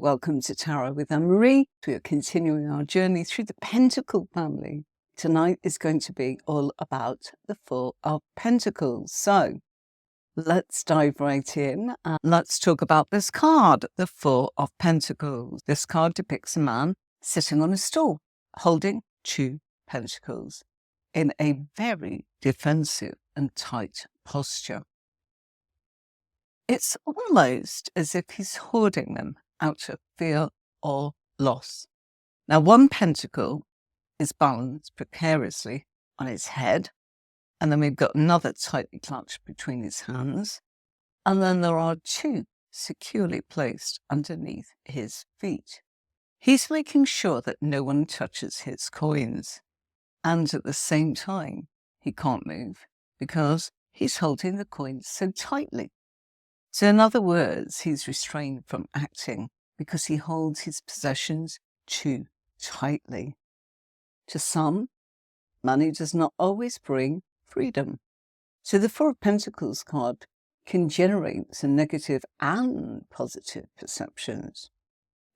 Welcome to Tarot with Anne-Marie. We are continuing our journey through the Pentacle family. Tonight is going to be all about the Four of Pentacles. So let's dive right in and let's talk about this card, the Four of Pentacles. This card depicts a man sitting on a stool, holding two pentacles in a very defensive and tight posture. It's almost as if he's hoarding them out of fear or loss. Now, one pentacle is balanced precariously on his head, and then we've got another tightly clutched between his hands, and then there are two securely placed underneath his feet. He's making sure that no one touches his coins, and at the same time, he can't move because he's holding the coins so tightly. So in other words, he's restrained from acting because he holds his possessions too tightly. To some, money does not always bring freedom. So the Four of Pentacles card can generate some negative and positive perceptions.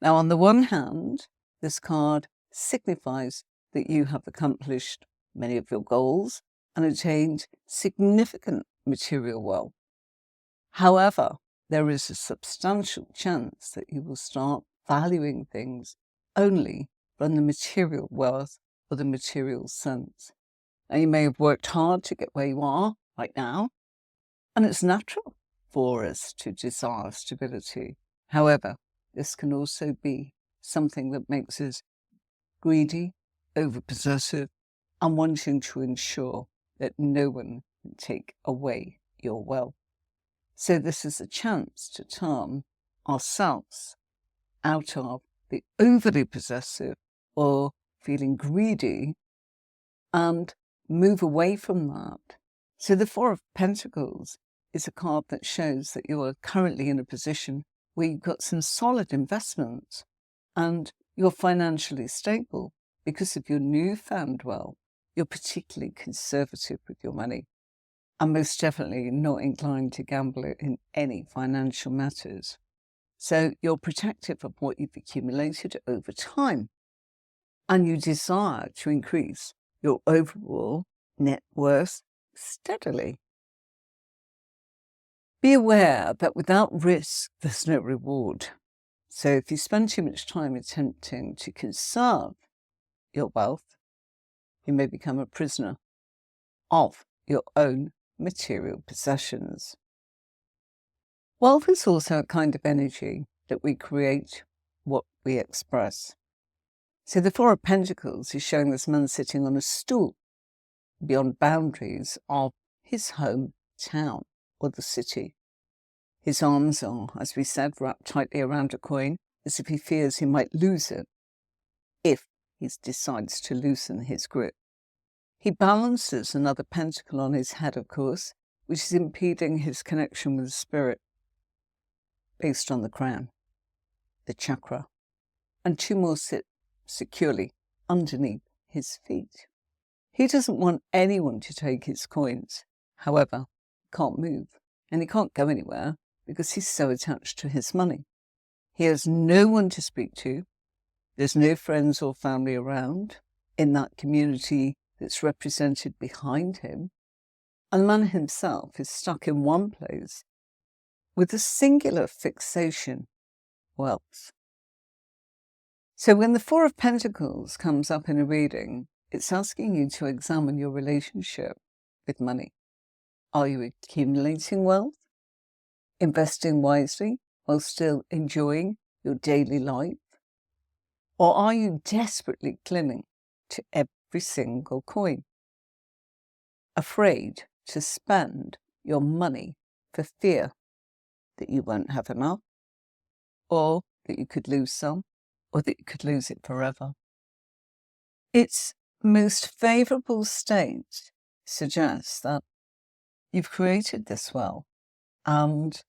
Now, on the one hand, this card signifies that you have accomplished many of your goals and attained significant material wealth. However, there is a substantial chance that you will start valuing things only from the material wealth or the material sense. Now, you may have worked hard to get where you are right now, and it's natural for us to desire stability. However, this can also be something that makes us greedy, over-possessive, and wanting to ensure that no one can take away your wealth. So this is a chance to turn ourselves out of the overly possessive or feeling greedy and move away from that. So the Four of Pentacles is a card that shows that you are currently in a position where you've got some solid investments and you're financially stable because of your newfound wealth. You're particularly conservative with your money. And most definitely not inclined to gamble in any financial matters. So you're protective of what you've accumulated over time, and you desire to increase your overall net worth steadily. Be aware that without risk, there's no reward. So if you spend too much time attempting to conserve your wealth, you may become a prisoner of your own material possessions. Wealth is also a kind of energy that we create what we express. So the Four of Pentacles is showing this man sitting on a stool beyond boundaries of his home town or the city. His arms are, as we said, wrapped tightly around a coin as if he fears he might lose it if he decides to loosen his grip. He balances another pentacle on his head, of course, which is impeding his connection with the spirit based on the crown, the chakra, and two more sit securely underneath his feet. He doesn't want anyone to take his coins. However, he can't move and he can't go anywhere because he's so attached to his money. He has no one to speak to. There's no friends or family around in that community that's represented behind him, and the man himself is stuck in one place with a singular fixation, wealth. So when the Four of Pentacles comes up in a reading, it's asking you to examine your relationship with money. Are you accumulating wealth, investing wisely while still enjoying your daily life? Or are you desperately clinging to every single coin, afraid to spend your money for fear that you won't have enough, or that you could lose some, or that you could lose it forever? Its most favourable state suggests that you've created this wealth and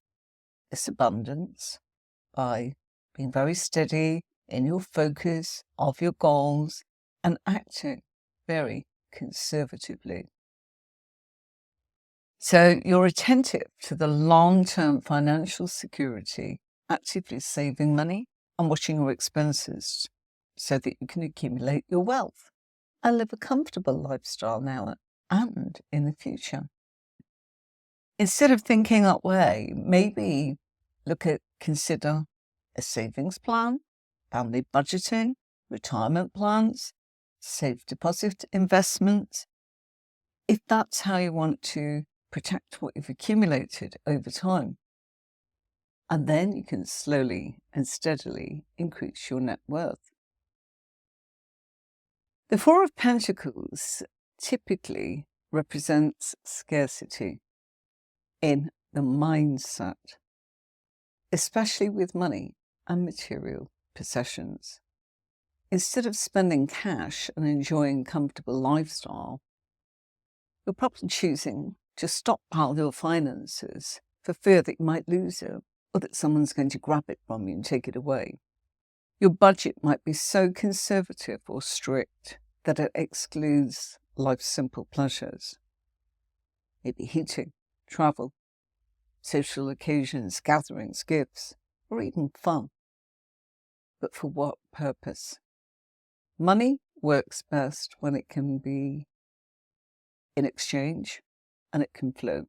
this abundance by being very steady in your focus of your goals and acting very conservatively. So you're attentive to the long-term financial security, actively saving money on watching your expenses so that you can accumulate your wealth and live a comfortable lifestyle now and in the future. Instead of thinking that way, maybe consider a savings plan, family budgeting, retirement plans, safe deposit investments. If that's how you want to protect what you've accumulated over time. And then you can slowly and steadily increase your net worth. The Four of Pentacles typically represents scarcity in the mindset, especially with money and material possessions. Instead of spending cash and enjoying a comfortable lifestyle, you're probably choosing to stockpile your finances for fear that you might lose it or that someone's going to grab it from you and take it away. Your budget might be so conservative or strict that it excludes life's simple pleasures. Maybe heating, travel, social occasions, gatherings, gifts, or even fun. But for what purpose? Money works best when it can be in exchange and it can flow,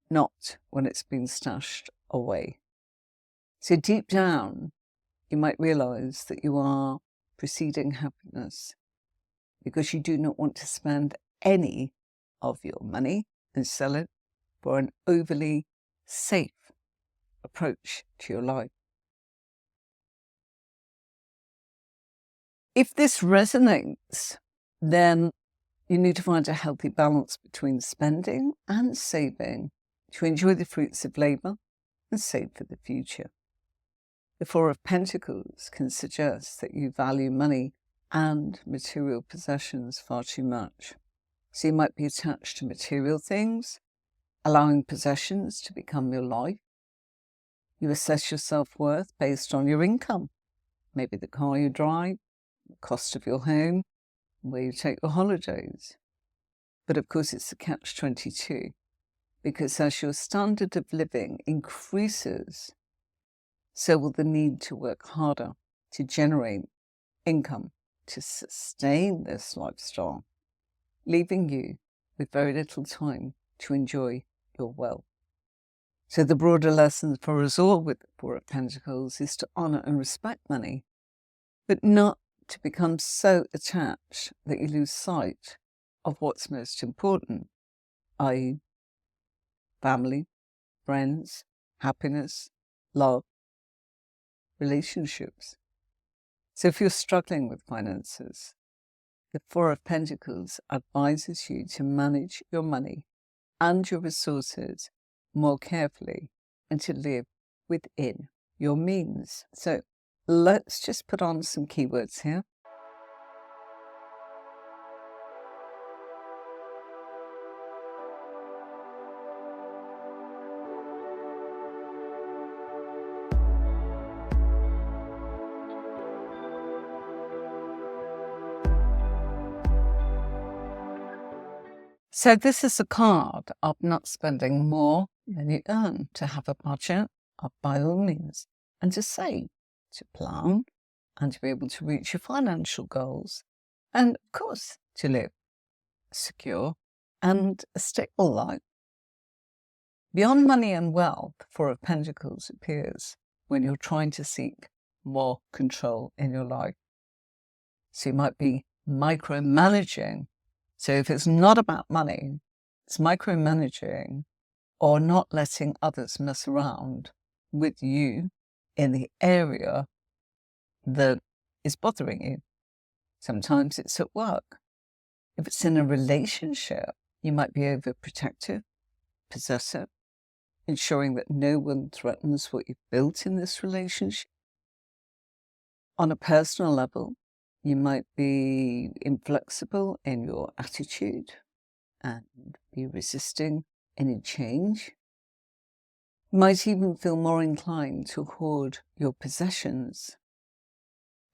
not when it's been stashed away. So deep down, you might realize that you are preceding happiness because you do not want to spend any of your money and sell it for an overly safe approach to your life. If this resonates, then you need to find a healthy balance between spending and saving to enjoy the fruits of labour and save for the future. The Four of Pentacles can suggest that you value money and material possessions far too much. So you might be attached to material things, allowing possessions to become your life. You assess your self-worth based on your income, maybe the car you drive, the cost of your home, where you take your holidays. But of course it's a catch-22, because as your standard of living increases, so will the need to work harder to generate income to sustain this lifestyle, leaving you with very little time to enjoy your wealth. So the broader lesson for us all with the Four of Pentacles is to honour and respect money, but not to become so attached that you lose sight of what's most important, i.e. family, friends, happiness, love, relationships. So if you're struggling with finances, the Four of Pentacles advises you to manage your money and your resources more carefully and to live within your means. So let's just put on some keywords here. So this is a card of not spending more than you earn, to have a budget of by all means, and to save, to plan, and to be able to reach your financial goals, and of course to live a secure and a stable life. Beyond money and wealth, Four of Pentacles appears when you're trying to seek more control in your life. So you might be micromanaging. So if it's not about money, it's micromanaging or not letting others mess around with you in the area that is bothering you. Sometimes it's at work. If it's in a relationship, you might be overprotective, possessive, ensuring that no one threatens what you've built in this relationship. On a personal level, you might be inflexible in your attitude and be resisting any change. You might even feel more inclined to hoard your possessions.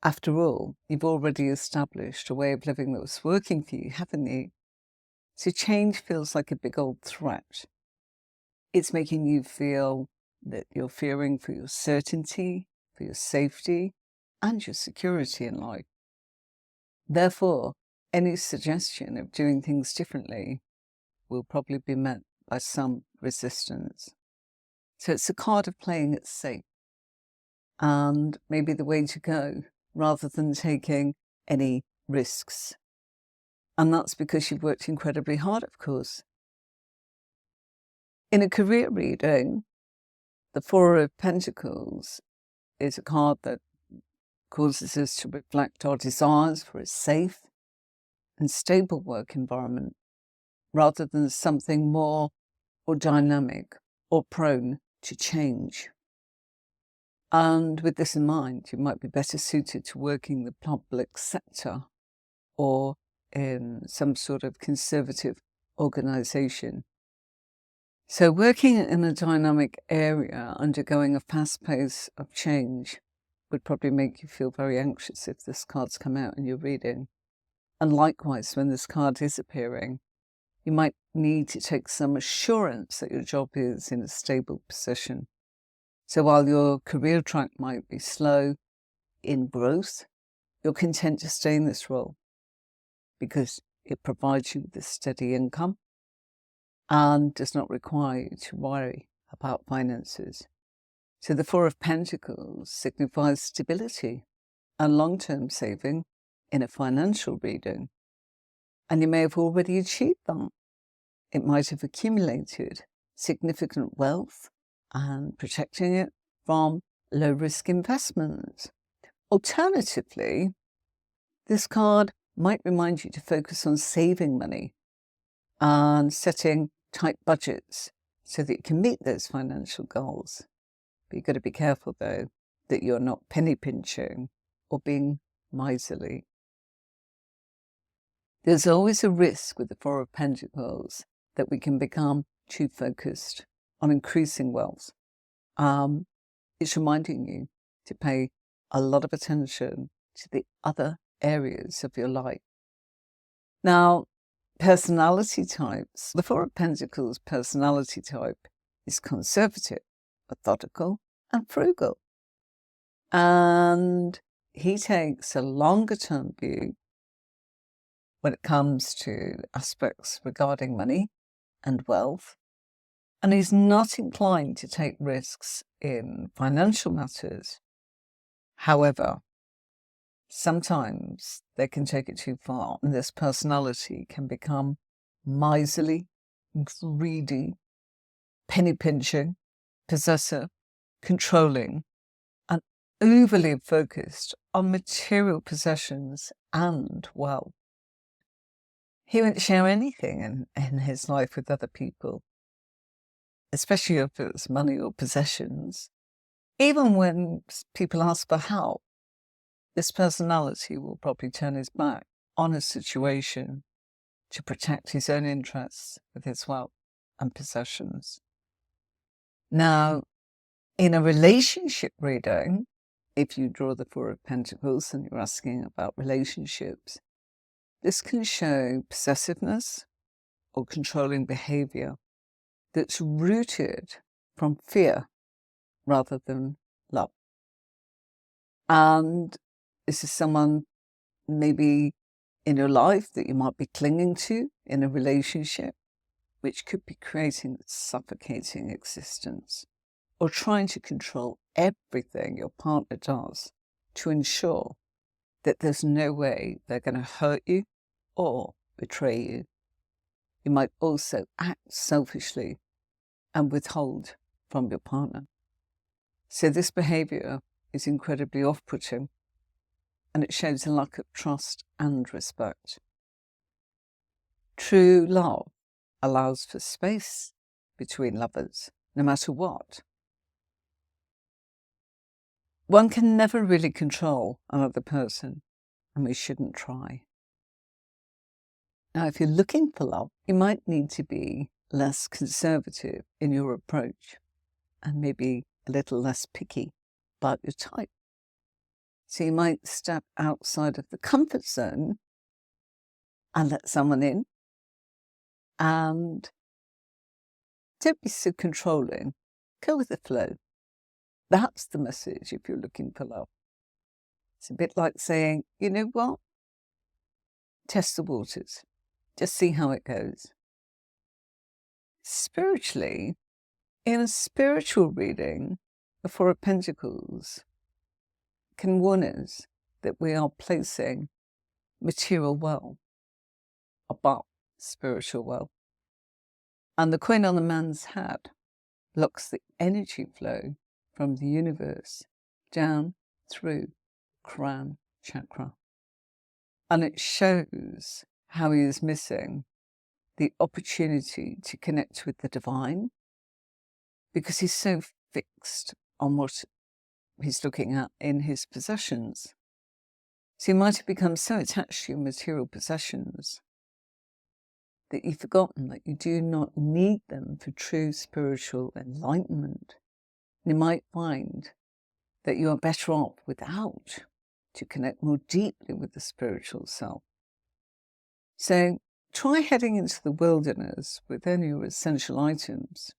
After all, you've already established a way of living that was working for you, haven't you? So change feels like a big old threat. It's making you feel that you're fearing for your certainty, for your safety and your security in life. Therefore, any suggestion of doing things differently will probably be met by some resistance. So it's a card of playing it safe and maybe the way to go rather than taking any risks. And that's because you've worked incredibly hard, of course. In a career reading, the Four of Pentacles is a card that causes us to reflect our desires for a safe and stable work environment rather than something more or dynamic or prone to change. And with this in mind, you might be better suited to working the public sector or in some sort of conservative organisation. So working in a dynamic area, undergoing a fast pace of change, would probably make you feel very anxious if this card's come out in your reading. And likewise, when this card is appearing, you might need to take some assurance that your job is in a stable position. So while your career track might be slow in growth, you're content to stay in this role because it provides you with a steady income and does not require you to worry about finances. So the Four of Pentacles signifies stability and long-term saving in a financial reading. And you may have already achieved that. It might have accumulated significant wealth and protecting it from low-risk investments. Alternatively, this card might remind you to focus on saving money and setting tight budgets so that you can meet those financial goals. But you've got to be careful, though, that you're not penny pinching or being miserly. There's always a risk with the Four of Pentacles that we can become too focused on increasing wealth. It's reminding you to pay a lot of attention to the other areas of your life. Now, personality types. The Four of Pentacles personality type is conservative, methodical, and frugal. And he takes a longer-term view when it comes to aspects regarding money and wealth. And he's not inclined to take risks in financial matters. However, sometimes they can take it too far, and this personality can become miserly, greedy, penny pinching, possessive, controlling, and overly focused on material possessions and wealth. He won't share anything in his life with other people, especially if it's money or possessions. Even when people ask for help, this personality will probably turn his back on a situation to protect his own interests with his wealth and possessions. Now, in a relationship reading, if you draw the Four of Pentacles and you're asking about relationships, this can show possessiveness or controlling behavior that's rooted from fear rather than love. And this is someone maybe in your life that you might be clinging to in a relationship, which could be creating a suffocating existence, or trying to control everything your partner does to ensure that there's no way they're going to hurt you or betray you. You might also act selfishly and withhold from your partner. So this behavior is incredibly off-putting, and it shows a lack of trust and respect. True love allows for space between lovers, no matter what. One can never really control another person, and we shouldn't try. Now, if you're looking for love, you might need to be less conservative in your approach and maybe a little less picky about your type. So you might step outside of the comfort zone and let someone in, and don't be so controlling. Go with the flow. That's the message if you're looking for love. It's a bit like saying, you know what? Test the waters. Just see how it goes. Spiritually, in a spiritual reading, the Four of Pentacles can warn us that we are placing material wealth above spiritual wealth. And the coin on the man's hat blocks the energy flow from the universe down through crown chakra. And it shows how he is missing the opportunity to connect with the divine because he's so fixed on what he's looking at in his possessions. So you might have become so attached to your material possessions that you've forgotten that you do not need them for true spiritual enlightenment. You might find that you are better off without, to connect more deeply with the spiritual self. So try heading into the wilderness with only your essential items.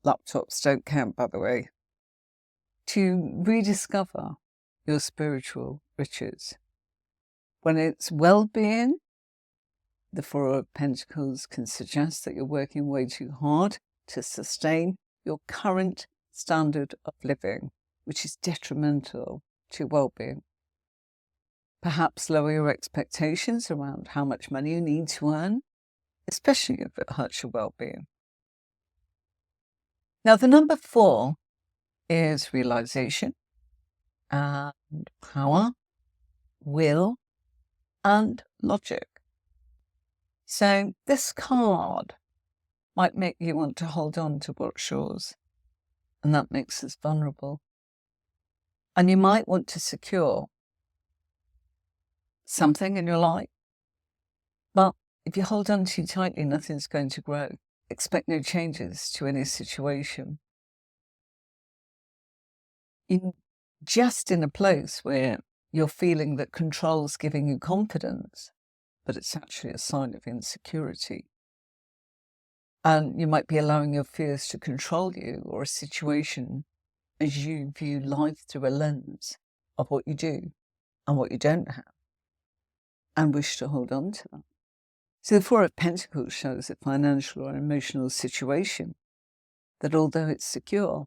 Laptops don't count, by the way. To rediscover your spiritual riches. When it's well-being, the Four of Pentacles can suggest that you're working way too hard to sustain your current standard of living, which is detrimental to well-being. Perhaps lower your expectations around how much money you need to earn, especially if it hurts your well-being. Now, the number 4 is realization and power, will, and logic. So this card might make you want to hold on to what's yours, and that makes us vulnerable. And you might want to secure something in your life, but if you hold on too tightly, nothing's going to grow. Expect no changes to any situation. You're just in a place where you're feeling that control's giving you confidence, but it's actually a sign of insecurity. And you might be allowing your fears to control you or a situation as you view life through a lens of what you do and what you don't have, and wish to hold on to that. So the Four of Pentacles shows a financial or emotional situation that, although it's secure,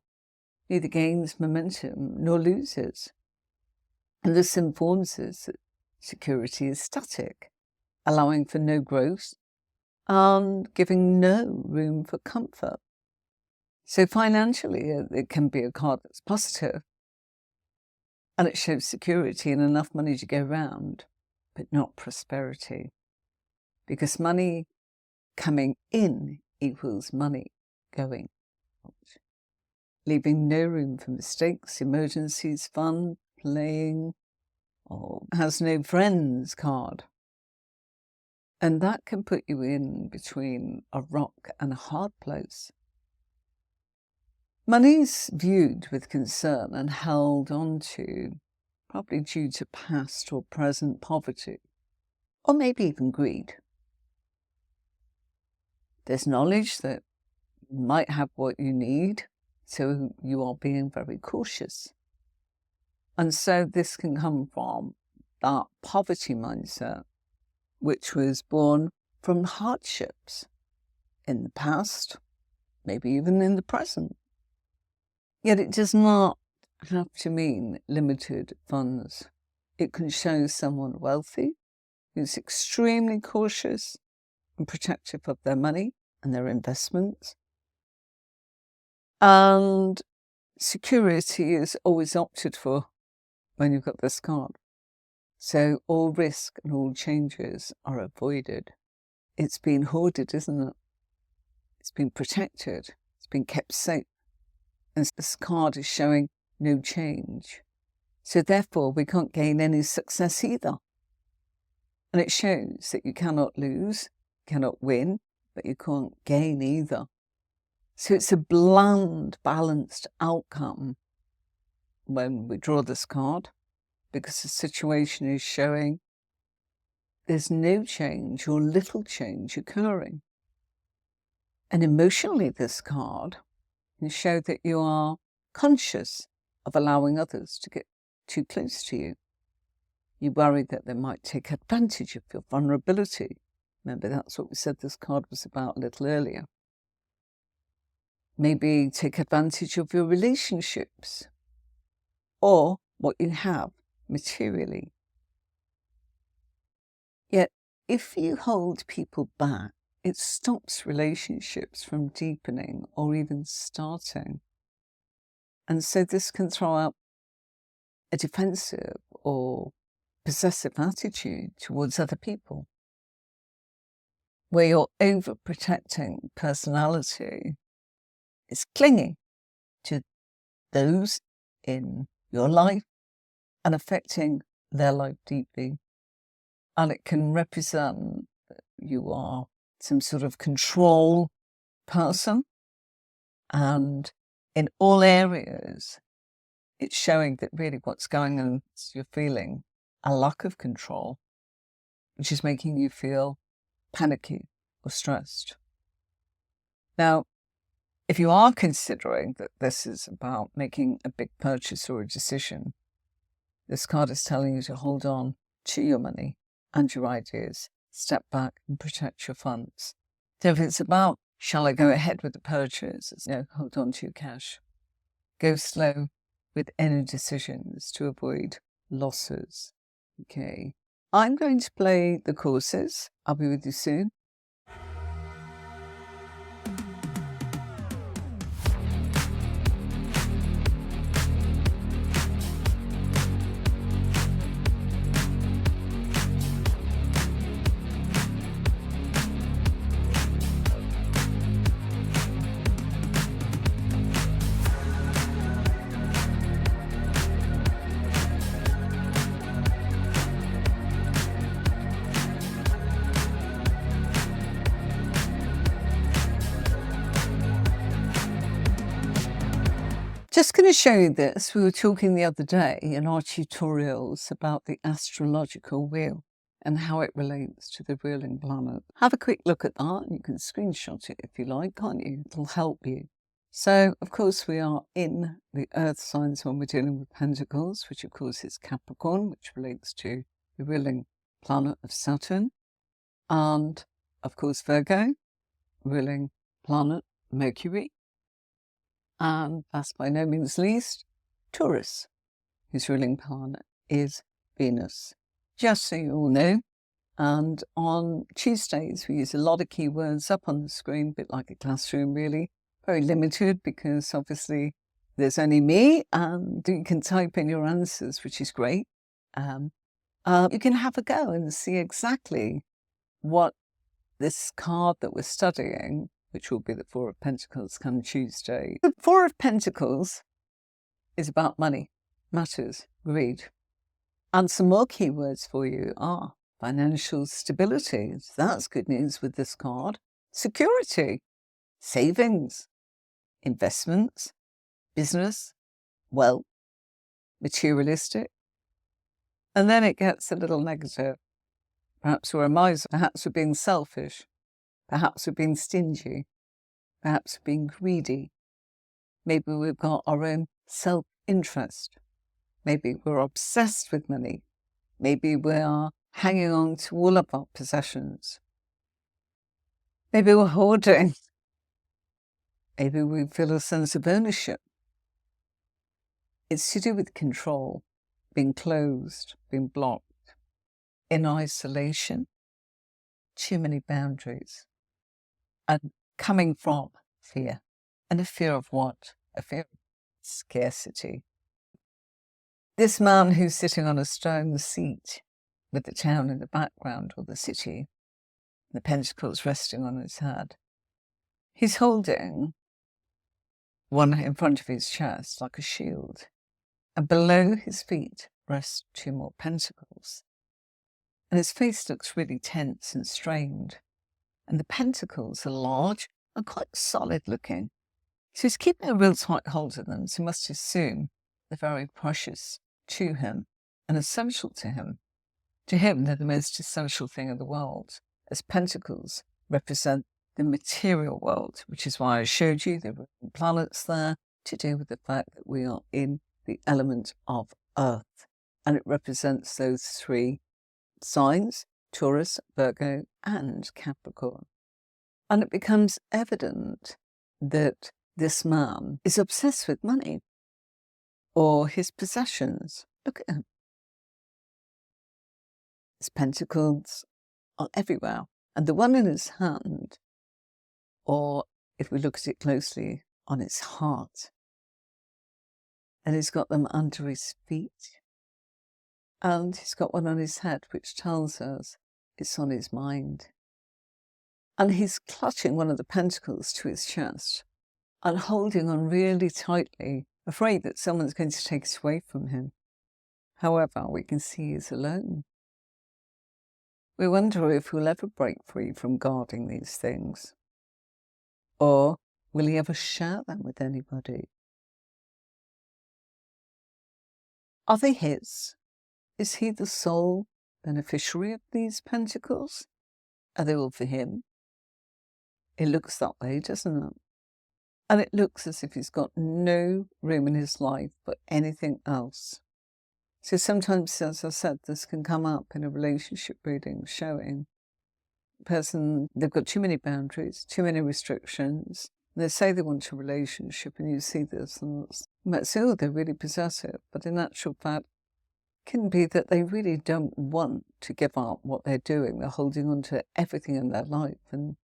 neither gains momentum nor loses. And this informs us that security is static, allowing for no growth and giving no room for comfort. So financially, it can be a card that's positive, and it shows security and enough money to go round, but not prosperity. Because money coming in equals money going out, leaving no room for mistakes, emergencies, fun, playing, or has no friends card. And that can put you in between a rock and a hard place. Money's viewed with concern and held on to, probably due to past or present poverty, or maybe even greed. There's knowledge that you might have what you need, so you are being very cautious. And so this can come from that poverty mindset, which was born from hardships in the past, maybe even in the present. Yet it does not have to mean limited funds. It can show someone wealthy who's extremely cautious and protective of their money and their investments. And security is always opted for when you've got this card. So all risk and all changes are avoided. It's been hoarded, isn't it? It's been protected. It's been kept safe. And this card is showing no change. So therefore, we can't gain any success either. And it shows that you cannot lose, cannot win, but you can't gain either. So it's a bland, balanced outcome when we draw this card, because the situation is showing there's no change or little change occurring. And emotionally, this card can show that you are conscious of allowing others to get too close to you. You worry that they might take advantage of your vulnerability. Remember, that's what we said this card was about a little earlier. Maybe take advantage of your relationships or what you have materially. Yet, if you hold people back, it stops relationships from deepening or even starting. And so this can throw up a defensive or possessive attitude towards other people, where your overprotecting personality is clinging to those in your life and affecting their life deeply. And it can represent that you are some sort of control person, and in all areas it's showing that really what's going on is you're feeling a lack of control, which is making you feel panicky or stressed. Now, if you are considering that this is about making a big purchase or a decision, this card is telling you to hold on to your money and your ideas, step back and protect your funds. So if it's about, shall I go ahead with the purchase? It's no, hold on to your cash. Go slow with any decisions to avoid losses. Okay. I'm going to play the courses. I'll be with you soon. Just going to show you this. We were talking the other day in our tutorials about the astrological wheel and how it relates to the ruling planet. Have a quick look at that. You can screenshot it if you like, can't you? It'll help you. So, of course, we are in the earth signs when we're dealing with Pentacles, which of course is Capricorn, which relates to the ruling planet of Saturn. And, of course, Virgo, ruling planet Mercury. And last by no means least, Taurus, whose ruling planet is Venus. Just so you all know. And on Tuesdays, we use a lot of keywords up on the screen, a bit like a classroom, really. Very limited because obviously there's only me and you can type in your answers, which is great. You can have a go and see exactly what this card that we're studying, which will be the Four of Pentacles come Tuesday. The Four of Pentacles is about money, matters, greed. And some more keywords for you are financial stability. That's good news with this card. Security, savings, investments, business, wealth, materialistic. And then it gets a little negative. Perhaps we're a miser, perhaps we're being selfish, perhaps we're being stingy, perhaps we're being greedy. Maybe we've got our own self-interest. Maybe we're obsessed with money. Maybe we are hanging on to all of our possessions. Maybe we're hoarding. Maybe we feel a sense of ownership. It's to do with control, being closed, being blocked, in isolation, too many boundaries, and coming from fear. And a fear of what? A fear of scarcity. This man who's sitting on a stone seat with the town in the background, or the city, the pentacles resting on his head, he's holding one in front of his chest like a shield, and below his feet rest two more pentacles. And his face looks really tense and strained, and the pentacles are large and quite solid looking. So he's keeping a real tight hold of them, so you must assume they're very precious to him and essential to him. To him, they're the most essential thing in the world, as pentacles represent the material world, which is why I showed you the planets there, to do with the fact that we are in the element of earth, and it represents those 3 signs: Taurus, Virgo, and Capricorn. And it becomes evident that this man is obsessed with money or his possessions. Look at him. His pentacles are everywhere. And the one in his hand, or if we look at it closely, on his heart, and he's got them under his feet, and he's got one on his head, which tells us it's on his mind. And he's clutching one of the pentacles to his chest and holding on really tightly, afraid that someone's going to take it away from him. However, we can see he's alone. We wonder if he'll ever break free from guarding these things. Or will he ever share them with anybody? Are they his? Is he the sole beneficiary of these pentacles? Are they all for him? It looks that way, doesn't it? And it looks as if he's got no room in his life for anything else. So sometimes, as I said, this can come up in a relationship reading, showing the person, they've got too many boundaries, too many restrictions. They say they want a relationship, and you see this, and you might say, oh, they're really possessive. But in actual fact, it can be that they really don't want to give up what they're doing. They're holding on to everything in their life. And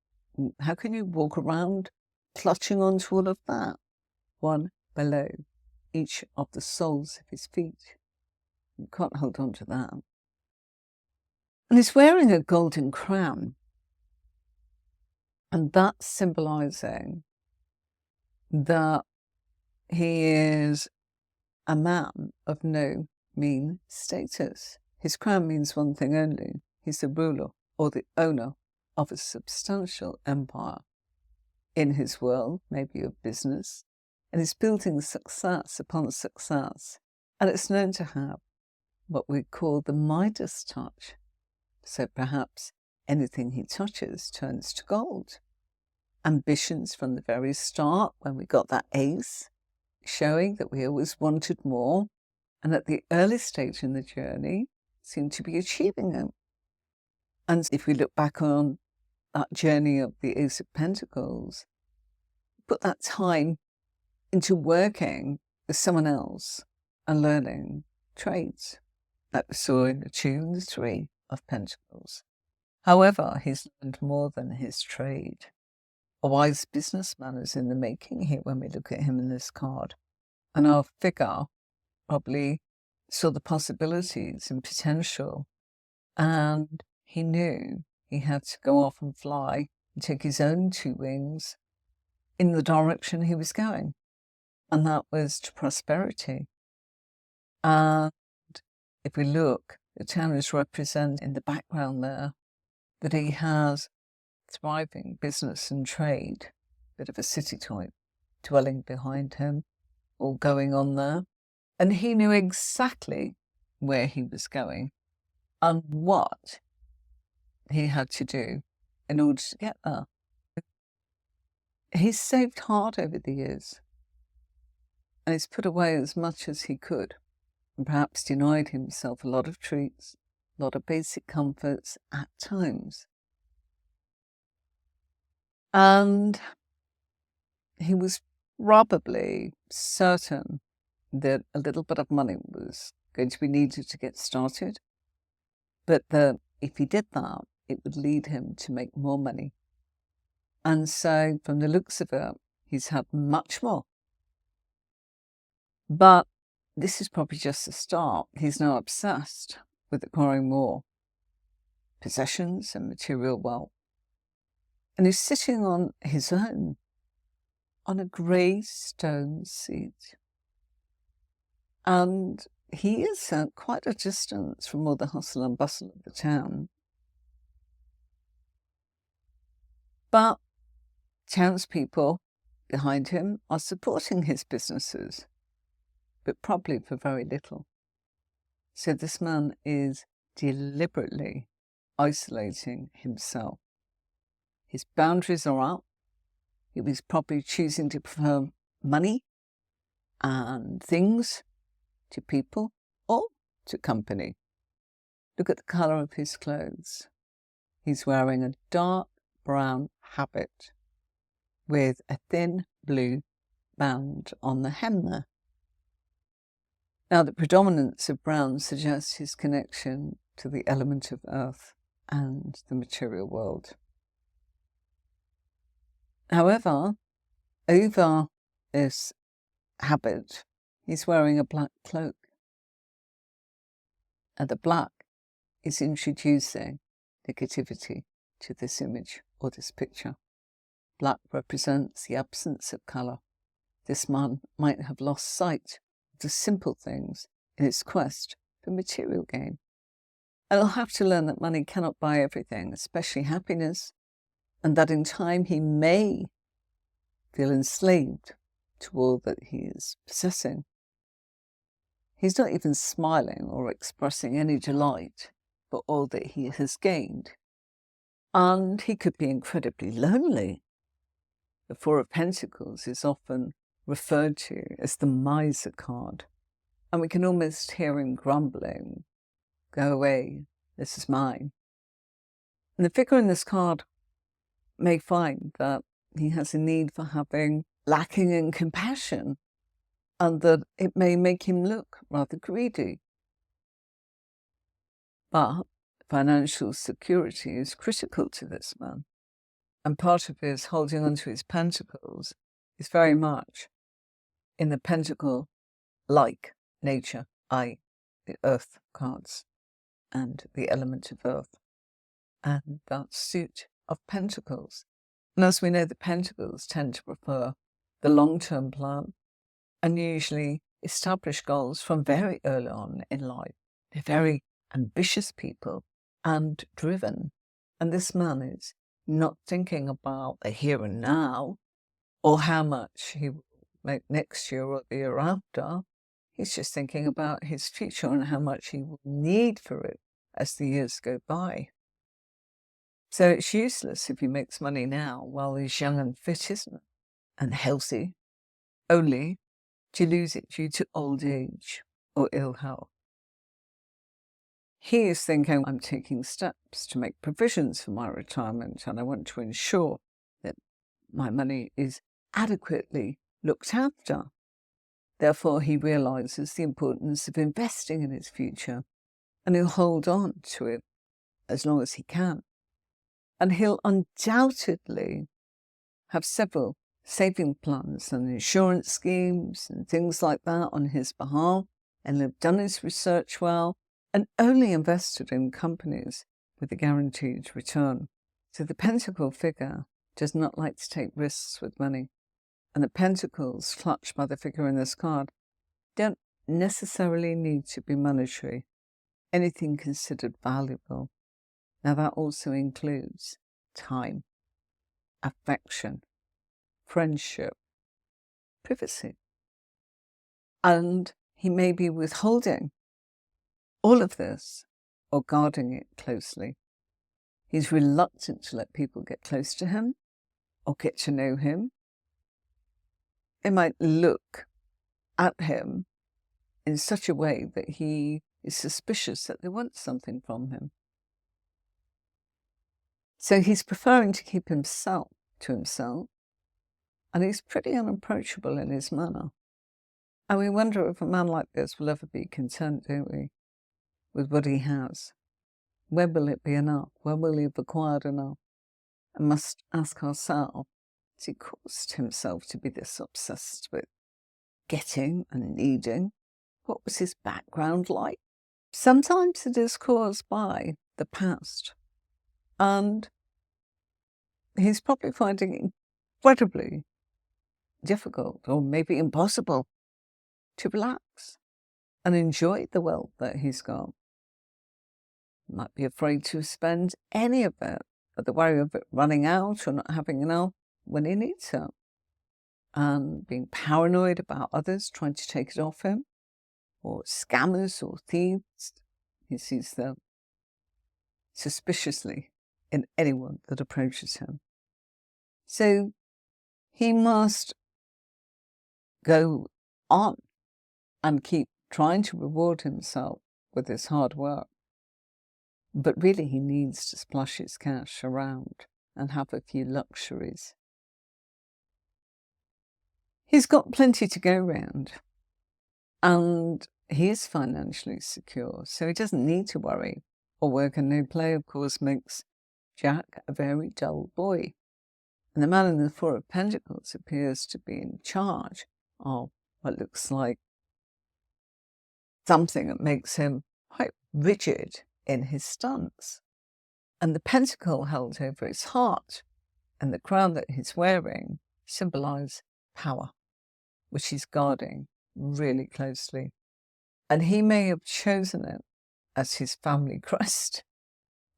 how can you walk around clutching onto all of that? One below each of the soles of his feet. You can't hold on to that. And he's wearing a golden crown. And that's symbolizing that he is a man of no mean status. His crown means one thing only. He's the ruler or the owner of a substantial empire in his world, maybe of business, and he's building success upon success. And it's known to have what we call the Midas touch. So perhaps anything he touches turns to gold. Ambitions from the very start, when we got that ace, showing that we always wanted more, and at the early stage in the journey, seemed to be achieving it. And if we look back on that journey of the Ace of Pentacles, put that time into working with someone else and learning trades that we saw in the 2 and the 3 of Pentacles. However, he's learned more than his trade. A wise businessman is in the making here when we look at him in this card. And our figure probably saw the possibilities and potential, and he knew he had to go off and fly and take his own 2 wings in the direction he was going, and that was to prosperity. And if we look, the town is represented in the background there, that he has thriving business and trade, bit of a city type dwelling behind him, all going on there. And he knew exactly where he was going and what he had to do in order to get there. He's saved hard over the years, and he's put away as much as he could, and perhaps denied himself a lot of treats, a lot of basic comforts at times. And he was probably certain that a little bit of money was going to be needed to get started, but that if he did that, it would lead him to make more money. And so, from the looks of it, he's had much more. But this is probably just the start. He's now obsessed with acquiring more possessions and material wealth. And he's sitting on his own on a grey stone seat. And he is at quite a distance from all the hustle and bustle of the town. But townspeople behind him are supporting his businesses, but probably for very little. So this man is deliberately isolating himself. His boundaries are up. He was probably choosing to prefer money and things to people or to company. Look at the colour of his clothes. He's wearing a dark brown habit with a thin blue band on the hem there. Now, the predominance of brown suggests his connection to the element of earth and the material world. However, over this habit, he's wearing a black cloak. And the black is introducing negativity to this image or this picture. Black represents the absence of colour. This man might have lost sight of the simple things in his quest for material gain. And he'll have to learn that money cannot buy everything, especially happiness, and that in time he may feel enslaved to all that he is possessing. He's not even smiling or expressing any delight for all that he has gained. And he could be incredibly lonely. The Four of Pentacles is often referred to as the miser card. And we can almost hear him grumbling, "Go away, this is mine." And the figure in this card may find that he has a need for lacking in compassion, and that it may make him look rather greedy. But financial security is critical to this man. And part of his holding onto his pentacles is very much in the pentacle-like nature, i.e. the earth cards and the element of earth and that suit of pentacles. And as we know, the pentacles tend to prefer the long-term plan and usually establish goals from very early on in life. They're very ambitious people and driven. And this man is not thinking about the here and now or how much he will make next year or the year after. He's just thinking about his future and how much he will need for it as the years go by. So it's useless if he makes money now while he's young and fit, isn't it? And healthy, only to lose it due to old age or ill health. He is thinking, I'm taking steps to make provisions for my retirement, and I want to ensure that my money is adequately looked after. Therefore, he realizes the importance of investing in his future, and he'll hold on to it as long as he can. And he'll undoubtedly have several saving plans and insurance schemes and things like that on his behalf, and he'll have done his research well and only invested in companies with a guaranteed return. So the pentacle figure does not like to take risks with money. And the pentacles clutched by the figure in this card don't necessarily need to be monetary. Anything considered valuable. Now that also includes time, affection, friendship, privacy. And he may be withholding all of this or guarding it closely. He's reluctant to let people get close to him or get to know him. They might look at him in such a way that he is suspicious that they want something from him. So he's preferring to keep himself to himself, and he's pretty unapproachable in his manner. And we wonder if a man like this will ever be content, don't we, with what he has? When will it be enough? When will he have acquired enough? And must ask ourselves, has he caused himself to be this obsessed with getting and needing? What was his background like? Sometimes it is caused by the past. And he's probably finding it incredibly difficult, or maybe impossible, to relax and enjoy the wealth that he's got. He might be afraid to spend any of it, but the worry of it running out or not having enough when he needs it. And being paranoid about others trying to take it off him, or scammers or thieves. He sees them suspiciously in anyone that approaches him. So he must go on and keep trying to reward himself with his hard work. But really he needs to splash his cash around and have a few luxuries. He's got plenty to go round, and he is financially secure, so he doesn't need to worry or work. And no play, of course, makes Jack a very dull boy. And the man in the Four of Pentacles appears to be in charge of what looks like something that makes him quite rigid in his stance. And the pentacle held over his heart and the crown that he's wearing symbolize power, which he's guarding really closely. And he may have chosen it as his family crest,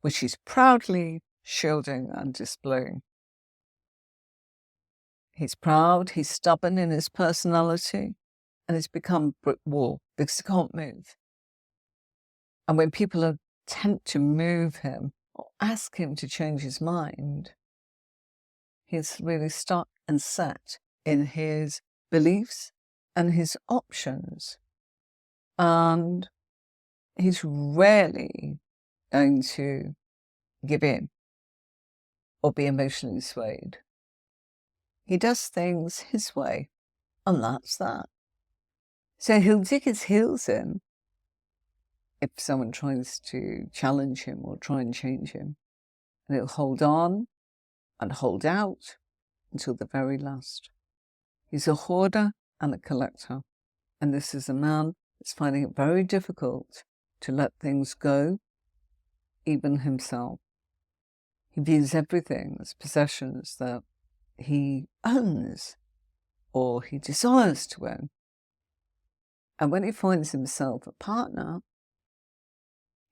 which he's proudly shielding and displaying. He's proud, he's stubborn in his personality, and he's become a brick wall because he can't move. And when people attempt to move him or ask him to change his mind, he's really stuck and set in his beliefs and his options. And he's rarely going to give in or be emotionally swayed. He does things his way, and that's that. So he'll dig his heels in if someone tries to challenge him or try and change him. And he'll hold on and hold out until the very last. He's a hoarder and a collector. And this is a man that's finding it very difficult to let things go, even himself. He views everything as possessions that he owns or he desires to own. And when he finds himself a partner,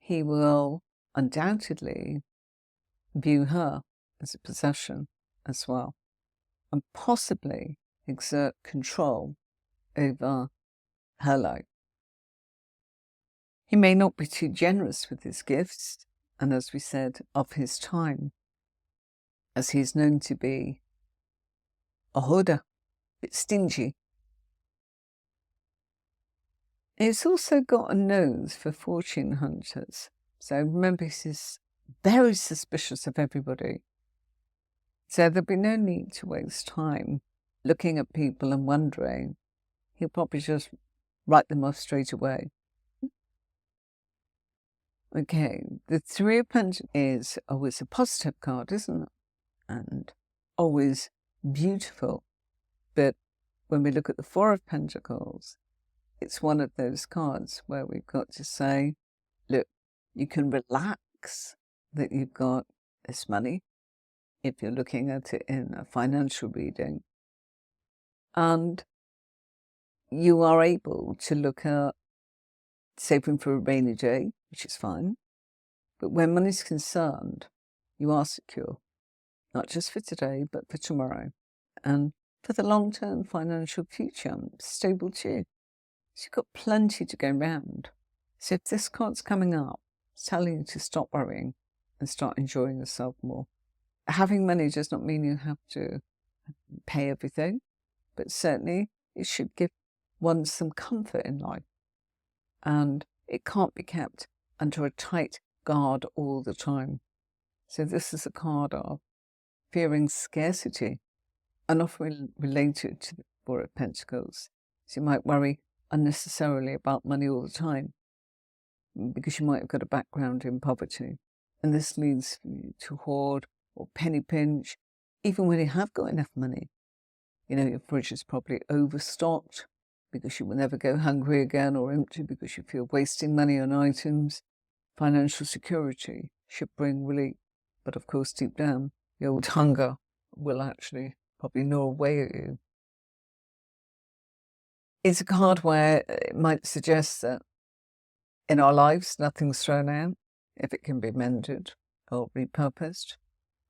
he will undoubtedly view her as a possession as well, and possibly exert control over her life. He may not be too generous with his gifts, and as we said, of his time, as he's known to be a hoarder, a bit stingy. He's also got a nose for fortune hunters. So remember, he's very suspicious of everybody. So there'll be no need to waste time looking at people and wondering. He'll probably just write them off straight away. Okay, the Three of Pentacles is always a positive card, isn't it? And always beautiful. But when we look at the Four of Pentacles, it's one of those cards where we've got to say, look, you can relax that you've got this money if you're looking at it in a financial reading. And you are able to look at saving for a rainy day, which is fine. But when money's concerned, you are secure, not just for today, but for tomorrow. And for the long-term financial future, stable too. So you've got plenty to go round. So if this card's coming up, it's telling you to stop worrying and start enjoying yourself more. Having money does not mean you have to pay everything, but certainly it should give one some comfort in life. And it can't be kept under a tight guard all the time. So this is a card of fearing scarcity, and often related to the Four of Pentacles. So you might worry unnecessarily about money all the time because you might have got a background in poverty. And this leads you to hoard or penny pinch, even when you have got enough money. You know, your fridge is probably overstocked because you will never go hungry again, or empty because you feel wasting money on items. Financial security should bring relief. But of course, deep down, the old hunger will actually probably gnaw away at you. It's a card where it might suggest that in our lives, nothing's thrown out if it can be mended or repurposed,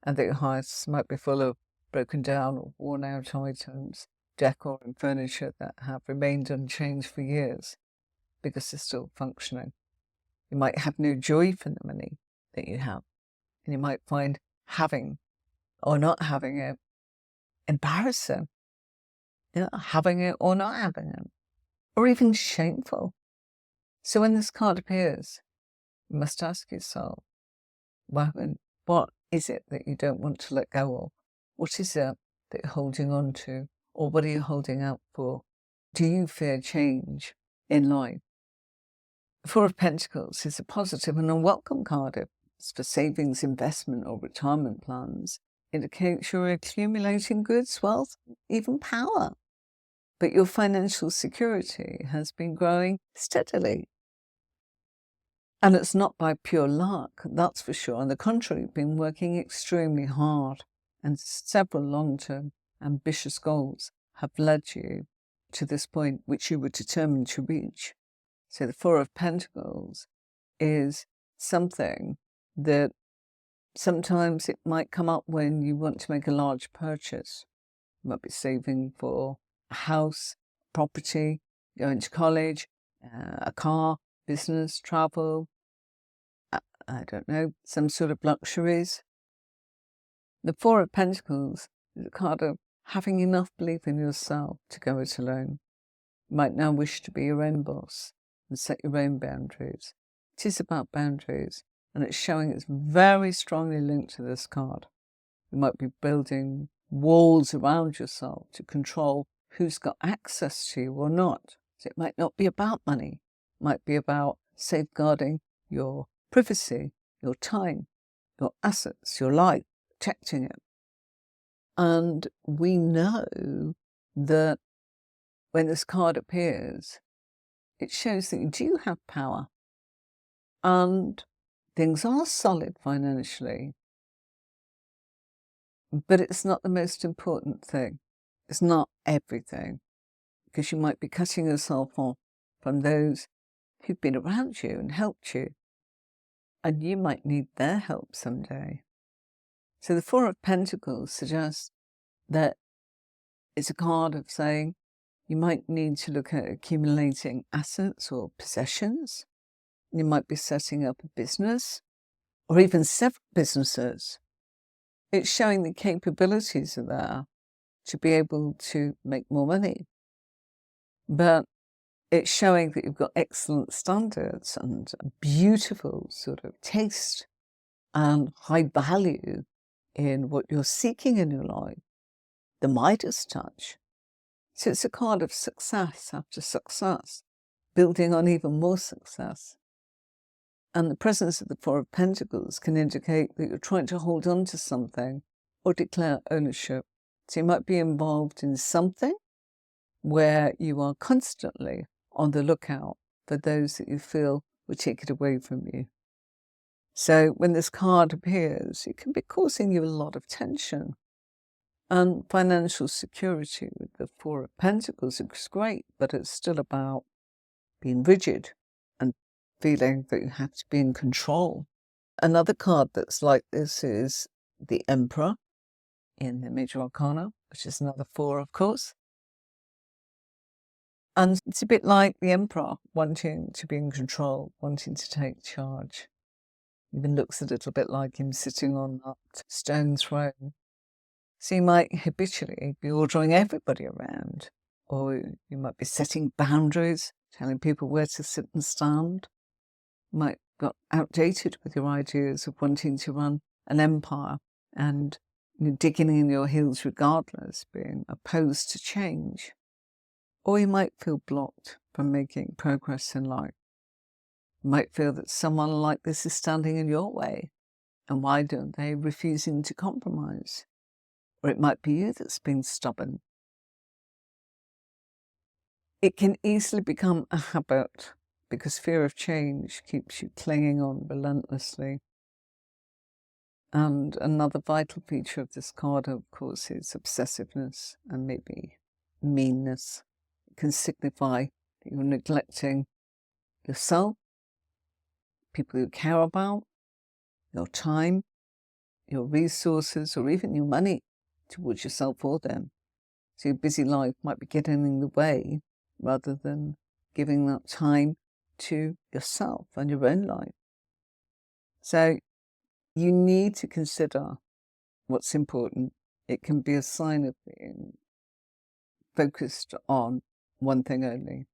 and that your house might be full of broken down or worn out items, decor and furniture that have remained unchanged for years because they're still functioning. You might have no joy from the money that you have, and you might find having or not having it embarrassing. You know, having it or not having it, or even shameful. So when this card appears, you must ask yourself, what is it that you don't want to let go of? What is it that you're holding on to? Or what are you holding out for? Do you fear change in life? The Four of Pentacles is a positive and a welcome card. If it's for savings, investment, or retirement plans. Indicates you're accumulating goods, wealth, even power. But your financial security has been growing steadily. And it's not by pure luck, that's for sure. On the contrary, you've been working extremely hard, and several long-term ambitious goals have led you to this point which you were determined to reach. So the Four of Pentacles is something that sometimes it might come up when you want to make a large purchase. You might be saving for a house, property, going to college, a car, business, travel, I don't know, some sort of luxuries. The Four of Pentacles is a card of having enough belief in yourself to go it alone. You might now wish to be your own boss and set your own boundaries. It is about boundaries, and it's showing it's very strongly linked to this card. You might be building walls around yourself to control who's got access to you or not. So it might not be about money. It might be about safeguarding your privacy, your time, your assets, your life, protecting it. And we know that when this card appears, it shows that you do have power and things are solid financially, but it's not the most important thing. It's not everything, because you might be cutting yourself off from those who've been around you and helped you, and you might need their help someday. So the Four of Pentacles suggests that it's a card of saying you might need to look at accumulating assets or possessions. You might be setting up a business or even several businesses. It's showing the capabilities are there to be able to make more money. But it's showing that you've got excellent standards and beautiful sort of taste and high value in what you're seeking in your life, the Midas touch. So it's a card of success after success, building on even more success. And the presence of the Four of Pentacles can indicate that you're trying to hold on to something or declare ownership. So you might be involved in something where you are constantly on the lookout for those that you feel will take it away from you. So when this card appears, it can be causing you a lot of tension. And financial security with the Four of Pentacles is great, but it's still about being rigid and feeling that you have to be in control. Another card that's like this is the Emperor in the Major Arcana, which is another four, of course. And it's a bit like the Emperor, wanting to be in control, wanting to take charge. Even looks a little bit like him sitting on that stone throne. So you might habitually be ordering everybody around, or you might be setting boundaries, telling people where to sit and stand. You might got outdated with your ideas of wanting to run an empire and digging in your heels regardless, being opposed to change. Or you might feel blocked from making progress in life. You might feel that someone like this is standing in your way, and why don't they refusing to compromise? Or it might be you that's being stubborn. It can easily become a habit because fear of change keeps you clinging on relentlessly. And another vital feature of this card, of course, is obsessiveness and maybe meanness. It can signify that you're neglecting yourself, people you care about, your time, your resources, or even your money towards yourself or them. So your busy life might be getting in the way rather than giving that time to yourself and your own life. So you need to consider what's important. It can be a sign of being focused on one thing only.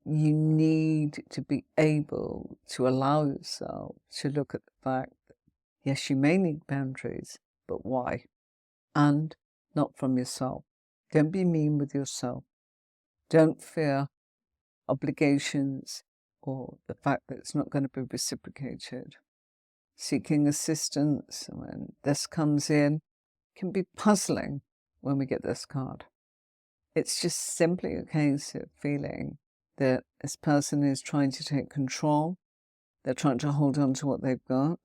you need to be able to allow yourself to look at the fact that, yes, you may need boundaries, but why? And not from yourself. Don't be mean with yourself. Don't fear obligations or the fact that it's not going to be reciprocated. Seeking assistance when this comes in can be puzzling when we get this card. It's just simply a case of feeling that this person is trying to take control. They're trying to hold on to what they've got.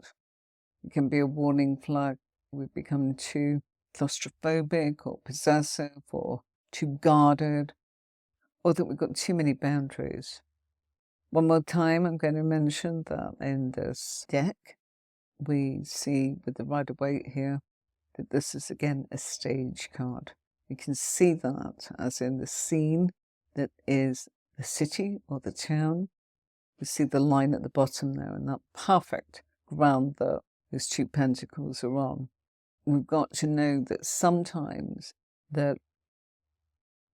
It can be a warning flag. We've become too claustrophobic or possessive or too guarded, or that we've got too many boundaries. One more time, I'm going to mention that in this deck, we see with the Rider-Waite here that this is again a stage card. We can see that as in the scene that is the city or the town. We see the line at the bottom there and that perfect ground that those 2 pentacles are on. We've got to know that sometimes that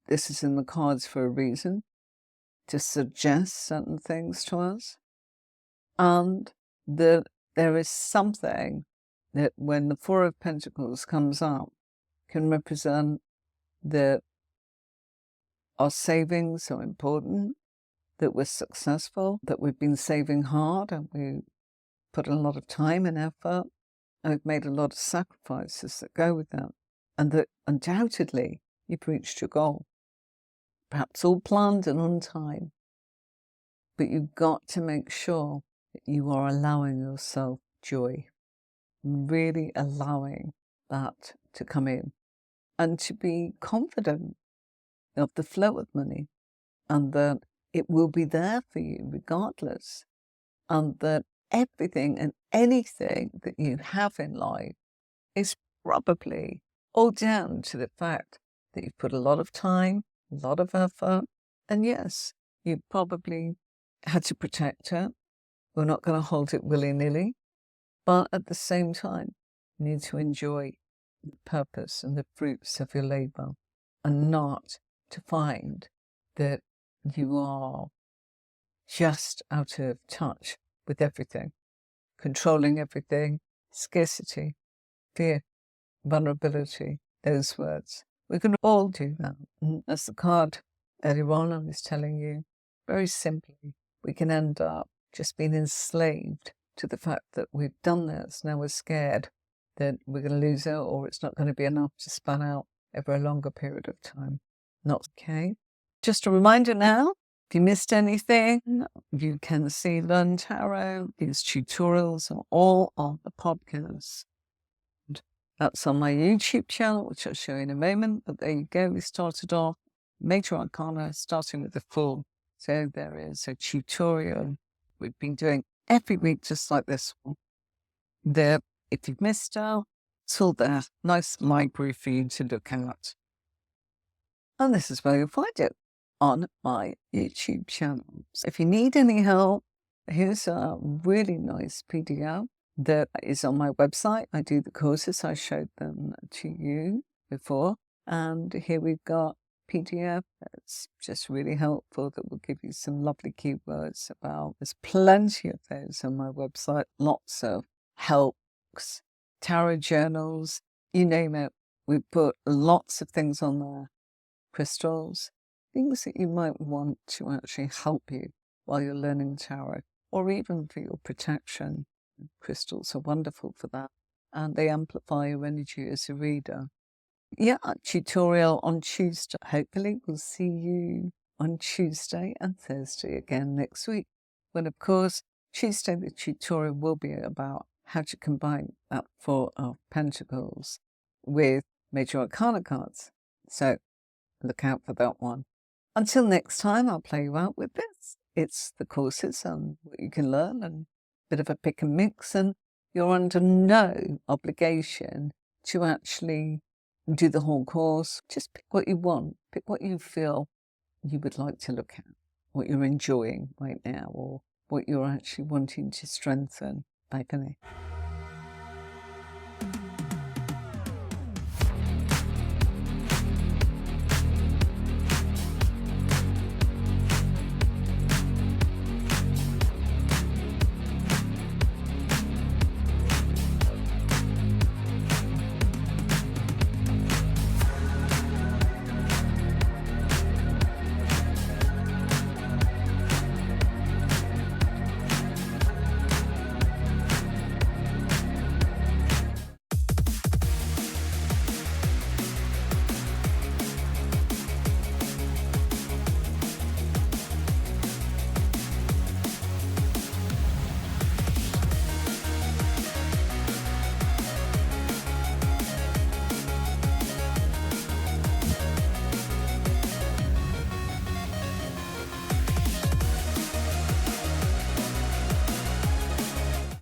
this is in the cards for a reason, to suggest certain things to us, and that there is something that when the Four of Pentacles comes up can represent that our savings are important, that we're successful, that we've been saving hard and we put a lot of time and effort and we've made a lot of sacrifices that go with that, and that undoubtedly you've reached your goal. Perhaps all planned and on time, but you've got to make sure that you are allowing yourself joy, really allowing that to come in, and to be confident of the flow of money, and that it will be there for you regardless, and that everything and anything that you have in life is probably all down to the fact that you've put a lot of time, a lot of effort, and yes, you probably had to protect it. We're not going to hold it willy-nilly, but at the same time, you need to enjoy the purpose and the fruits of your labor, and not to find that you are just out of touch with everything, controlling everything, scarcity, fear, vulnerability, those words. We can all do that. And as the card earlier on I was telling you, very simply, we can end up just being enslaved to the fact that we've done this. Now we're scared that we're going to lose it, or it's not going to be enough to span out over a longer period of time. Not okay. Just a reminder now, if you missed anything, you can see Learn Tarot. These tutorials are all on the podcast. That's on my YouTube channel, which I'll show you in a moment. But there you go. We started off Major Arcana, starting with the Fool. So there is a tutorial we've been doing every week, just like this one. There, if you've missed out, it's all there. Nice library for you to look at. And this is where you'll find it, on my YouTube channel. So if you need any help, here's a really nice PDF that is on my website. I do the courses. I showed them to you before. And here we've got PDF. It's just really helpful, that will give you some lovely keywords about. There's plenty of those on my website. Lots of helps, tarot journals, you name it. We've put lots of things on there. Crystals, things that you might want to actually help you while you're learning tarot, or even for your protection. Crystals are wonderful for that, and they amplify your energy as a reader. Yeah, tutorial on Tuesday. Hopefully we'll see you on Tuesday and Thursday again next week, when of course Tuesday the tutorial will be about how to combine that Four of Pentacles with Major Arcana cards. So look out for that one. Until next time, I'll play you out with this. It's the courses and what you can learn, and a bit of a pick and mix, and you're under no obligation to actually do the whole course. Just pick what you want. Pick what you feel you would like to look at, what you're enjoying right now, or what you're actually wanting to strengthen. Bye for now.